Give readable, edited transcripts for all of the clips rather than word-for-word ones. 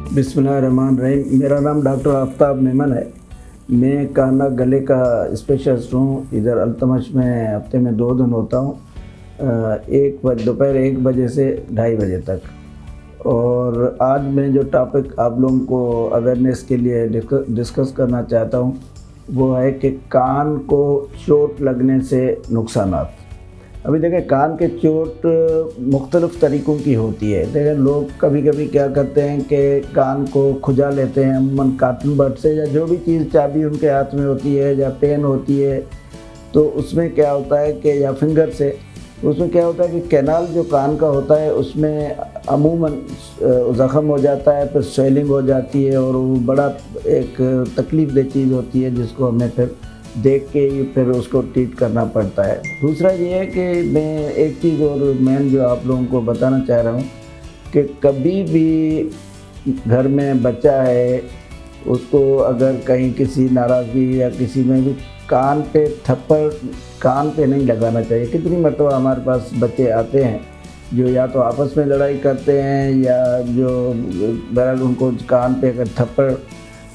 बिस्मिल्लाहिर्रहमानिर्रहीम। मेरा नाम डॉक्टर आफ्ताब मेमन है। मैं कान नाक गले का स्पेशलिस्ट हूँ। इधर अल्तमश में हफ्ते में 2 दिन होता हूँ, दोपहर 1 बजे से 2:30 बजे तक। और आज मैं जो टॉपिक आप लोगों को अवेयरनेस के लिए डिस्कस करना चाहता हूँ वो है कि कान को चोट लगने से नुकसानात। अभी देखें, कान के चोट मुख्तलिफ़ तरीक़ों की होती है। देखें, लोग कभी कभी क्या करते हैं कि कान को खुजा लेते हैं, अमूमन कॉटन बड से, या जो भी चीज़ चाबी उनके हाथ में होती है या पेन होती है, तो उसमें क्या होता है कि या फिंगर से, उसमें क्या होता है कि कैनाल जो कान का होता है उसमें अमूमन ज़ख़म हो जाता है, फिर स्वेलिंग हो जाती है और वो बड़ा एक तकलीफ़ दह चीज़ होती है जिसको हमें फिर देख के फिर उसको ट्रीट करना पड़ता है। दूसरा ये है कि मैं एक चीज़ और मेन जो आप लोगों को बताना चाह रहा हूँ कि कभी भी घर में बच्चा है, उसको अगर कहीं किसी नाराज़गी या किसी में भी कान पे थप्पड़ कान पे नहीं लगाना चाहिए। कितनी मरतबा हमारे पास बच्चे आते हैं जो या तो आपस में लड़ाई करते हैं या जो बहरहाल उनको कान पे अगर थप्पड़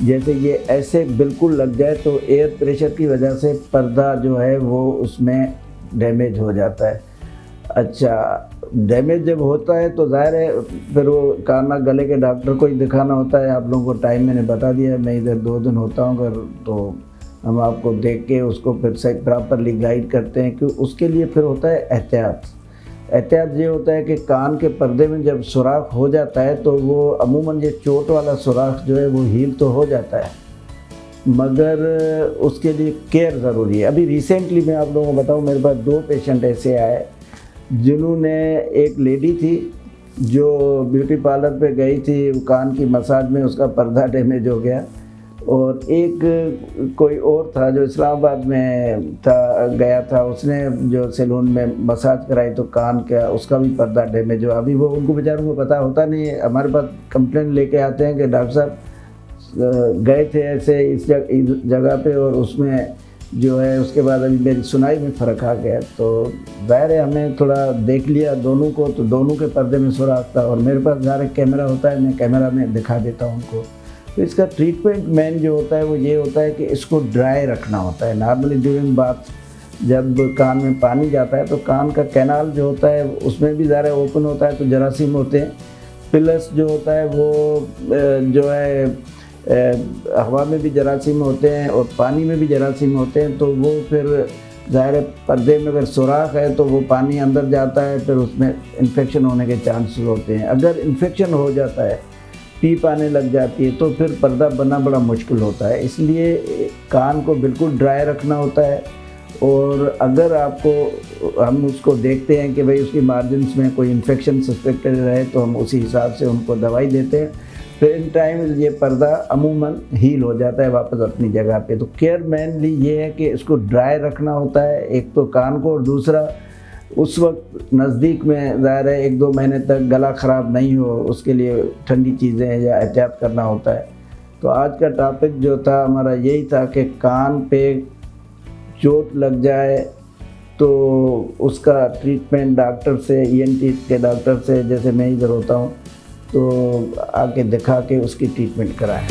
जैसे ये ऐसे बिल्कुल लग जाए तो एयर प्रेशर की वजह से पर्दा जो है वो उसमें डैमेज हो जाता है। अच्छा, डैमेज जब होता है तो ज़ाहिर है फिर वो कान नाक गले के डॉक्टर को ही दिखाना होता है। आप लोगों को टाइम मैंने बता दिया, मैं इधर 2 दिन होता हूँ अगर, तो हम आपको देख के उसको फिर सही प्रॉपरली गाइड करते हैं कि उसके लिए फिर होता है एहतियात ये होता है कि कान के पर्दे में जब सुराख हो जाता है तो वो अमूमन ये चोट वाला सुराख जो है वो हील तो हो जाता है, मगर उसके लिए केयर ज़रूरी है। अभी रिसेंटली मैं आप लोगों को बताऊं, मेरे पास 2 पेशेंट ऐसे आए जिन्होंने, एक लेडी थी जो ब्यूटी पार्लर पे गई थी, कान की मसाज में उसका पर्दा डैमेज हो गया, और एक कोई और था जो इस्लामाबाद में गया था, उसने जो सैलून में मसाज कराई तो कान का उसका भी पर्दा डैमेज हुआ। अभी वो उनको बेचारों को पता होता नहीं है, हमारे पास कंप्लेंट लेके आते हैं कि डॉक्टर साहब गए थे ऐसे इस जगह पे और उसमें जो है उसके बाद अभी मेरी सुनाई में फ़र्क आ गया। तो ज़ाहिर है हमने थोड़ा देख लिया दोनों को, तो दोनों के पर्दे में सुराख था और मेरे पास ज़ाहिर कैमरा होता है, मैं कैमरा में दिखा देता हूँ उनको। तो इसका ट्रीटमेंट मेन जो होता है वो ये होता है कि इसको ड्राई रखना होता है। नॉर्मली ड्यूरिंग बाथ जब कान में पानी जाता है तो कान का कैनाल जो होता है उसमें भी ज़्यादा ओपन होता है तो जरासीम होते हैं, प्लस जो होता है वो जो है हवा में भी जरासीम होते हैं और पानी में भी जरासीम होते हैं। तो वो फिर ज़ाहिर पर्दे में अगर सुराख है तो वो पानी अंदर जाता है, फिर उसमें इन्फेक्शन होने के चांसेस होते हैं। अगर इन्फेक्शन हो जाता है, पीप आने लग जाती है, तो फिर पर्दा बनना बड़ा मुश्किल होता है। इसलिए कान को बिल्कुल ड्राई रखना होता है और अगर आपको हम उसको देखते हैं कि भाई उसकी मार्जिन्स में कोई इन्फेक्शन सस्पेक्टेड रहे तो हम उसी हिसाब से उनको दवाई देते हैं। फिर इन टाइम ये पर्दा अमूमन हील हो जाता है वापस अपनी जगह पे। तो केयर मेनली ये है कि इसको ड्राई रखना होता है, एक तो कान को, और दूसरा उस वक्त नज़दीक में ज़ाहिर है 1-2 महीने तक गला ख़राब नहीं हो उसके लिए ठंडी चीज़ें या एहतियात करना होता है। तो आज का टॉपिक जो था हमारा यही था कि कान पे चोट लग जाए तो उसका ट्रीटमेंट डॉक्टर से, ENT के डॉक्टर से, जैसे मैं इधर होता हूँ, तो आके दिखा के उसकी ट्रीटमेंट कराएं।